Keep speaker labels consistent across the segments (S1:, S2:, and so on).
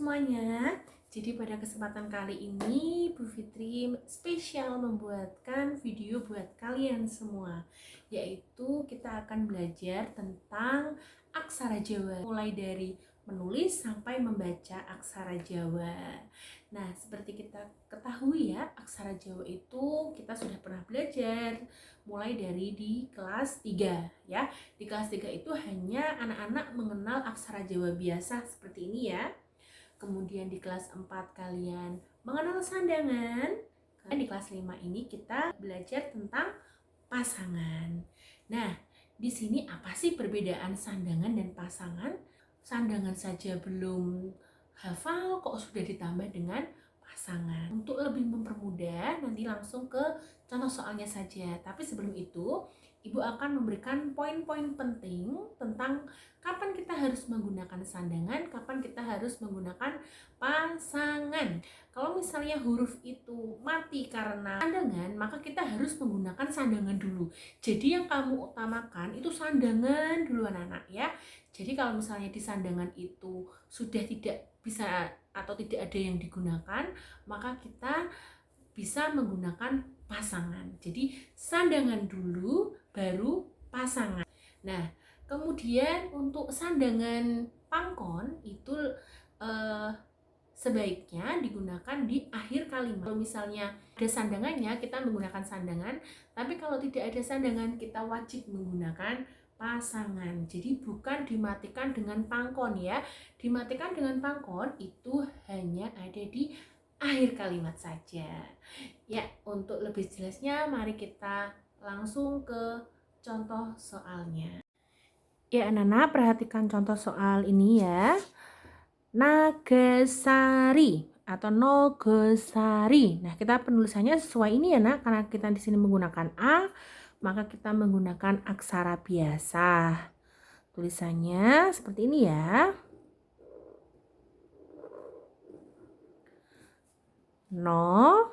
S1: semuanya. Jadi pada kesempatan kali ini Bu Fitri spesial membuatkan video buat kalian semua, yaitu kita akan belajar tentang aksara Jawa, mulai dari menulis sampai membaca aksara Jawa. Nah, seperti kita ketahui ya, aksara Jawa itu kita sudah pernah belajar mulai dari di kelas 3 ya. Di kelas 3 itu hanya anak-anak mengenal aksara Jawa biasa seperti ini ya. Kemudian di kelas 4 kalian mengenal sandangan. Dan di kelas 5 ini kita belajar tentang pasangan. Nah, di sini apa sih perbedaan sandangan dan pasangan? Sandangan saja belum hafal kok sudah ditambah dengan pasangan. Untuk lebih mempermudah, nanti langsung ke contoh soalnya saja. Tapi sebelum itu, Ibu akan memberikan poin-poin penting tentang kapan kita harus menggunakan sandangan, kapan kita harus menggunakan pasangan. Kalau misalnya huruf itu mati karena sandangan, maka kita harus menggunakan sandangan dulu. Jadi yang kamu utamakan itu sandangan dulu anak-anak ya. Jadi kalau misalnya di sandangan itu sudah tidak bisa atau tidak ada yang digunakan, maka kita bisa menggunakan pasangan. Jadi sandangan dulu baru pasangan. Nah, kemudian untuk sandangan pangkon itu sebaiknya digunakan di akhir kalimat. Kalau misalnya ada sandangannya, kita menggunakan sandangan, tapi kalau tidak ada sandangan, kita wajib menggunakan pasangan. Jadi bukan dimatikan dengan pangkon ya. Dimatikan dengan pangkon itu hanya ada di akhir kalimat saja. Ya, untuk lebih jelasnya mari kita langsung ke contoh soalnya. Ya, anak-anak perhatikan contoh soal ini ya. Nagasari atau Nogasari. Nah, kita penulisannya sesuai ini ya, Nak. Karena kita di sini menggunakan A, maka kita menggunakan aksara biasa. Tulisannya seperti ini ya. No,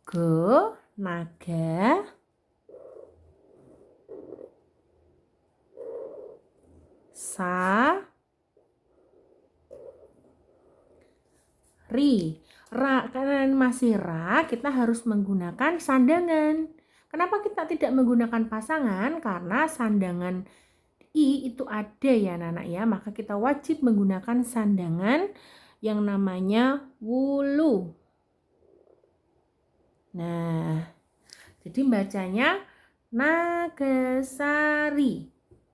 S1: Go, naga, sa, ri. Ra, karena masih ra, kita harus menggunakan sandangan. Kenapa kita tidak menggunakan pasangan? Karena sandangan I itu ada ya anak-anak ya. Maka kita wajib menggunakan sandangan yang namanya wulu. Nah, jadi bacanya Nagasari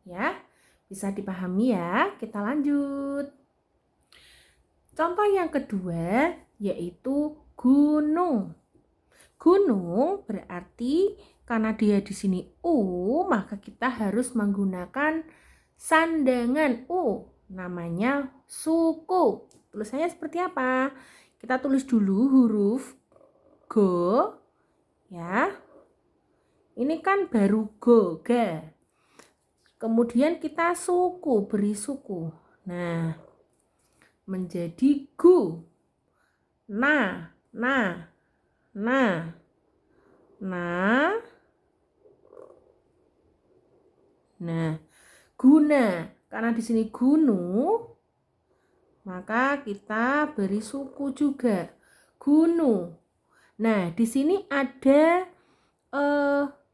S1: ya. Bisa dipahami ya. Kita lanjut. Contoh yang kedua yaitu gunung. Gunung berarti karena dia di sini U, maka kita harus menggunakan sandangan U. Namanya suku. Tulisannya seperti apa? Kita tulis dulu huruf Go ya. Ini kan baru go, ga. Kemudian kita suku, beri suku. Nah, menjadi gu. Nah, guna. Karena di sini gunung, maka kita beri suku juga. Gunung. Nah, di sini ada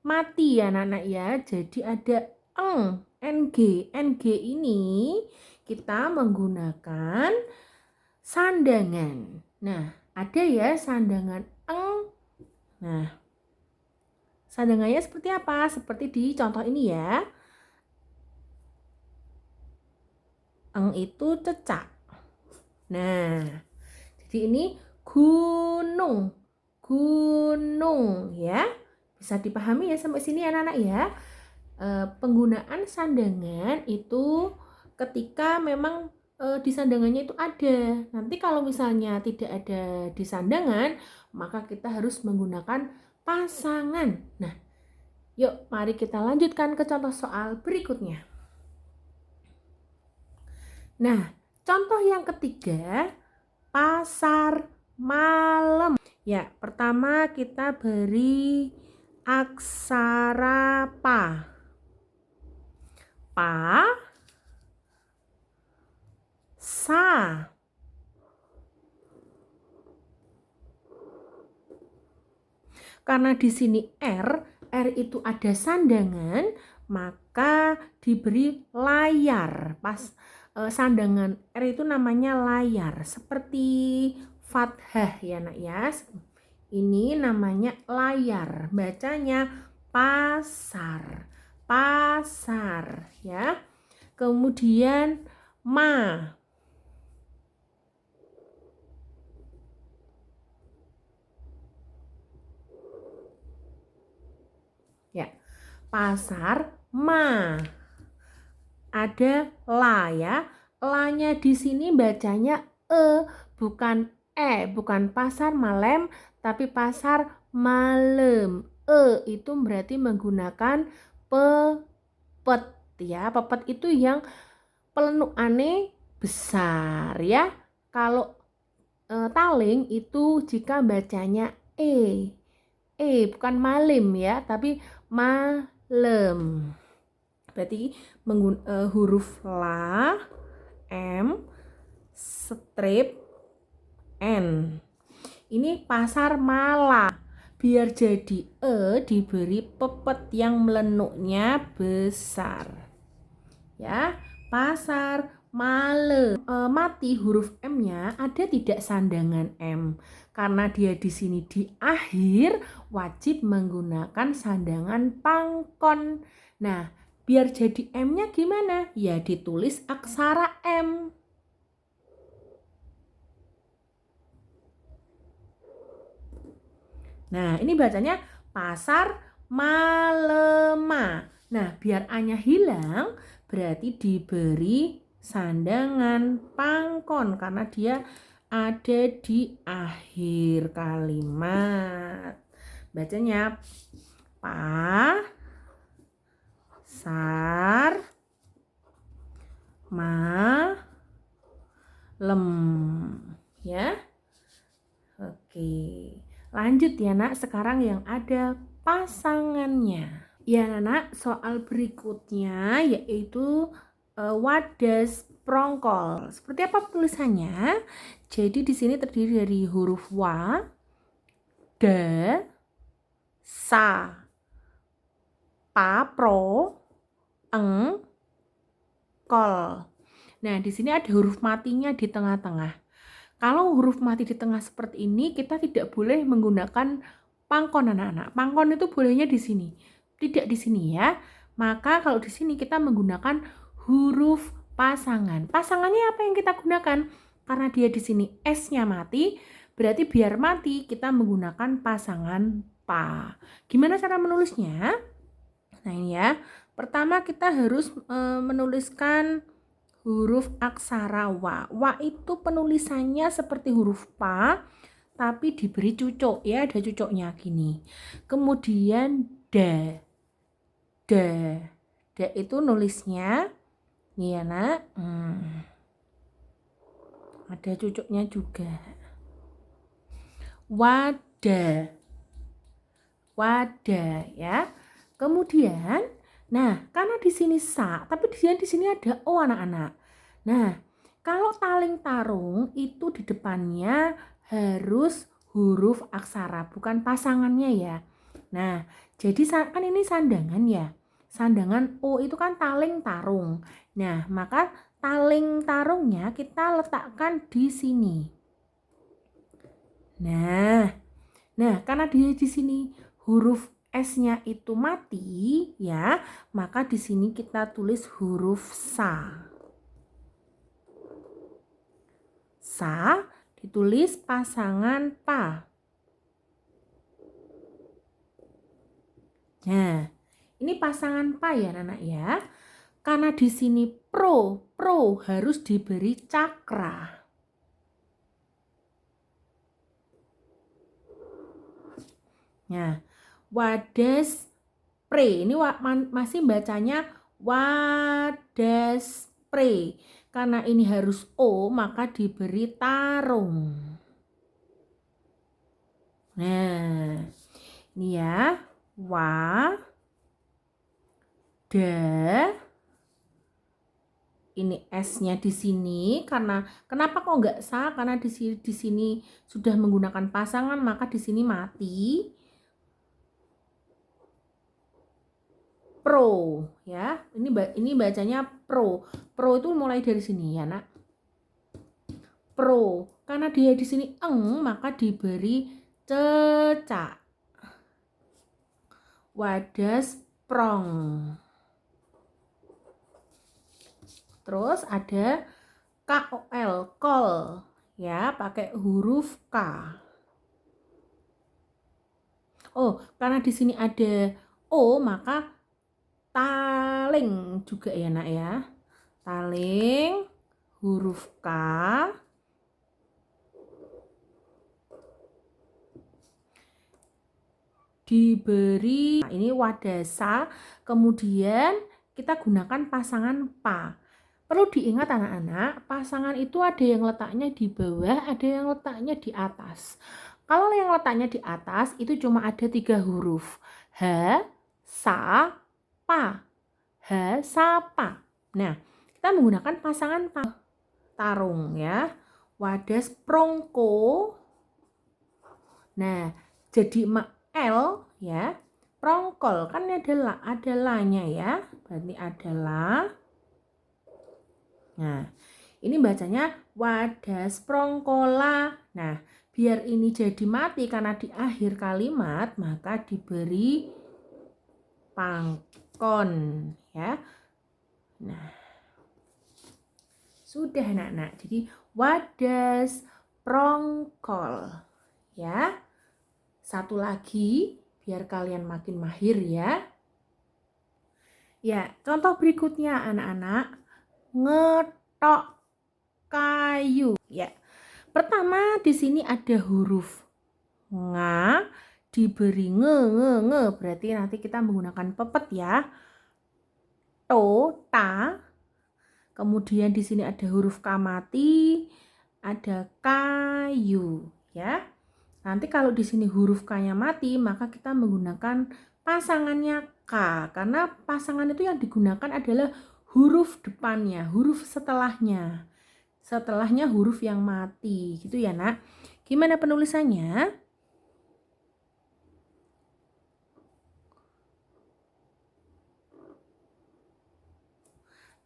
S1: mati ya anak-anak ya. Jadi ada ng. Ng ini kita menggunakan sandangan. Nah, ada ya sandangan eng. Nah, sandangannya seperti apa? Seperti di contoh ini ya. Eng itu cecak. Nah, jadi ini gunung. Gunung ya. Bisa dipahami ya sampai sini anak-anak ya. Penggunaan sandangan itu ketika memang di sandangannya itu ada. Nanti kalau misalnya tidak ada di sandangan, maka kita harus menggunakan pasangan. Nah, yuk mari kita lanjutkan ke contoh soal berikutnya. Nah, contoh yang ketiga, pasar malam. Ya, pertama kita beri aksara pa. pa, sa. Karena di sini R itu ada sandangan, maka diberi layar. Sandangan R itu namanya layar, seperti fathah ya nak ya. Ini namanya layar, bacanya pasar, pasar ya. Kemudian ma. Ya, pasar ma. Ada la ya. La-nya di sini bacanya bukan bukan pasar malam, tapi pasar malam. Itu berarti menggunakan pepet ya. Pepet itu yang pelenukannya besar ya. Kalau taling itu jika bacanya bukan malim ya, tapi malam. Berarti huruf la, m, strip, n. Ini pasar mala. Biar jadi diberi pepet yang melenuknya besar. Ya, pasar male. Mati huruf M-nya ada tidak sandangan M? Karena dia di sini di akhir, wajib menggunakan sandangan pangkon. Nah, biar jadi M-nya gimana? Ya ditulis aksara M. Nah, ini bacanya pasar malema. Nah, biar A-nya hilang, berarti diberi sandangan pangkon karena dia ada di akhir kalimat. Bacanya pasar malem ya. Oke. Lanjut ya nak, sekarang yang ada pasangannya. Ya nak, soal berikutnya yaitu wadas prongkol. Seperti apa tulisannya? Jadi di sini terdiri dari huruf wa, da, sa, pa, pro, eng, kol. Nah, di sini ada huruf matinya di tengah-tengah. Kalau huruf mati di tengah seperti ini, kita tidak boleh menggunakan pangkon anak-anak. Pangkon itu bolehnya di sini, tidak di sini ya. Maka kalau di sini kita menggunakan huruf pasangan. Pasangannya apa yang kita gunakan? Karena dia di sini S-nya mati, berarti biar mati kita menggunakan pasangan pa. Gimana cara menulisnya? Nah ini ya. Pertama kita harus menuliskan huruf aksara wa. Wa itu penulisannya seperti huruf pa, tapi diberi cucuk ya, ada cucuknya gini. Kemudian da. Da itu nulisnya nih ya nak. Ada cucuknya juga. Wadah ya. Kemudian nah, karena di sini sa, tapi di sini ada o anak-anak. Nah, kalau taling tarung itu di depannya harus huruf aksara, bukan pasangannya ya. Nah, jadi kan ini sandangan ya. Sandangan o itu kan taling tarung. Nah, maka taling tarungnya kita letakkan di sini. Nah, karena dia di sini huruf S-nya itu mati ya, maka di sini kita tulis huruf sa. Sa ditulis pasangan pa. Nah, ini pasangan pa ya anak ya. Karena di sini pro harus diberi cakra. Nah, wadas pre. Ini masih bacanya wadas pre. Karena ini harus o, maka diberi tarung. Nah, ini ya. Wa, da, ini S-nya di sini, karena kenapa kok nggak sah? Karena di sini sudah menggunakan pasangan, maka di sini mati. Pro ya. Ini bacanya pro. Pro itu mulai dari sini ya, Nak. Pro. Karena dia di sini eng, maka diberi cecak. Wadas prong. Terus ada KOL, kol ya, pakai huruf K. Oh, karena di sini ada O, maka taling juga ya, Nak ya. Taling huruf K. Diberi, nah, ini wadasa, kemudian kita gunakan pasangan pa. Perlu diingat anak-anak, pasangan itu ada yang letaknya di bawah, ada yang letaknya di atas. Kalau yang letaknya di atas itu cuma ada 3 huruf. H, sa, pa. H, sa, pa. Nah, kita menggunakan pasangan pa. Tarung ya. Wadas prongko. Nah, jadi L ya. Prongkol kan ada la-nya ya. Berarti ada la. Nah, ini bacanya wadas prongkola. Nah, biar ini jadi mati karena di akhir kalimat, maka diberi pangkon ya. Nah, sudah anak-anak. Jadi wadas prongkol ya. Satu lagi biar kalian makin mahir ya. Ya, contoh berikutnya anak-anak, ngetok kayu ya. Pertama di sini ada huruf nga diberi nge berarti nanti kita menggunakan pepet ya. To, ta. Kemudian di sini ada huruf K mati, ada kayu ya. Nanti kalau di sini huruf K-nya mati, maka kita menggunakan pasangannya K. Karena pasangan itu yang digunakan adalah huruf depannya, huruf setelahnya. Setelahnya huruf yang mati, gitu ya, Nak. Gimana penulisannya?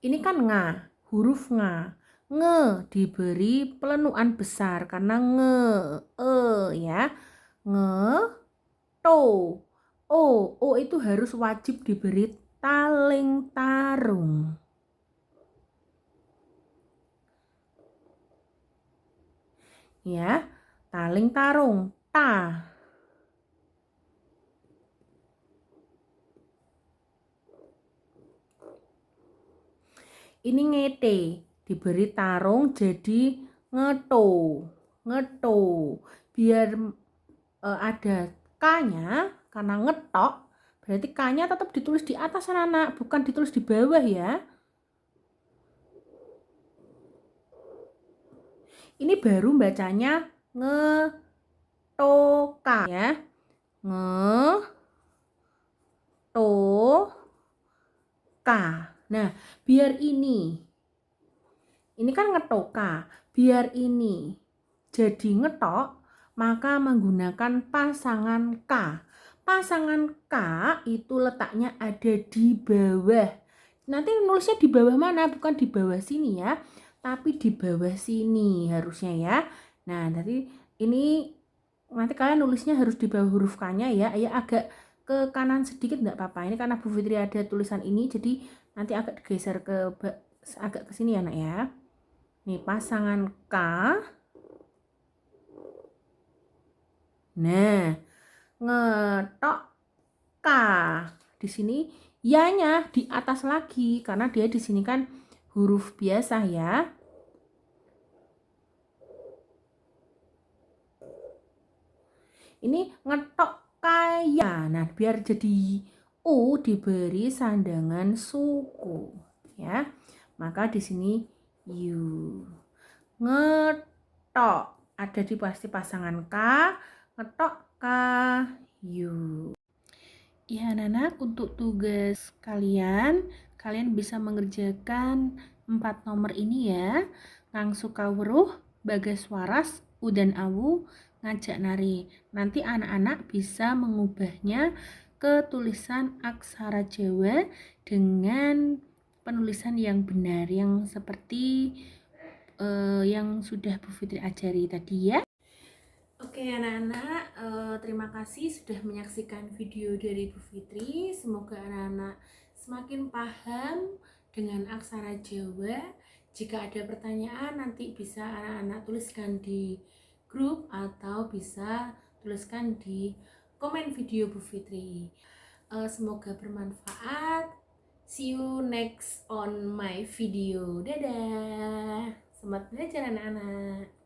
S1: Ini kan nga, huruf nga. Nge diberi pelenuan besar karena ya. Nge, to. O itu harus wajib diberi taling tarung. Ya, taling tarung. Ta. Ini ngete, diberi tarung jadi ngeto. Ngeto. Biar ada K-nya, karena ngetok, berarti K-nya tetap ditulis di atas anak-anak, bukan ditulis di bawah ya. Ini baru bacanya ngetoka ya. Ngetoka. Nah, biar ini kan ngetoka. Biar ini jadi ngetok, maka menggunakan pasangan K. Pasangan K itu letaknya ada di bawah. Nanti nulisnya di bawah mana? Bukan di bawah sini ya, tapi di bawah sini harusnya ya. Nah, tadi ini nanti kalian nulisnya harus di bawah huruf K-nya ya. Ya agak ke kanan sedikit enggak apa-apa. Ini karena Bu Fitri ada tulisan ini, jadi nanti agak digeser agak ke sini ya, Nak ya. Nih, pasangan K. Nah, ngetok K. Di sini ya-nya di atas lagi karena dia di sini kan huruf biasa ya. Ini ngetok kaya. Nah, biar jadi U diberi sandangan suku ya. Maka di sini U. Ngetok ada di pasti pasangan K, ngetok kayu. Ya, anak-anak, untuk tugas kalian bisa mengerjakan 4 nomor ini ya. Ngangsu kawruh, bagas waras, udan awu, ngajak nari. Nanti anak-anak bisa mengubahnya ke tulisan aksara Jawa dengan penulisan yang benar, yang seperti yang sudah Bu Fitri ajari tadi ya. Oke anak-anak, terima kasih sudah menyaksikan video dari Bu Fitri. Semoga anak-anak semakin paham dengan aksara Jawa. Jika ada pertanyaan nanti bisa anak-anak tuliskan di grup atau bisa tuliskan di komen video Bu Fitri. Semoga bermanfaat. See you next on my video. Dadah. Selamat belajar anak-anak.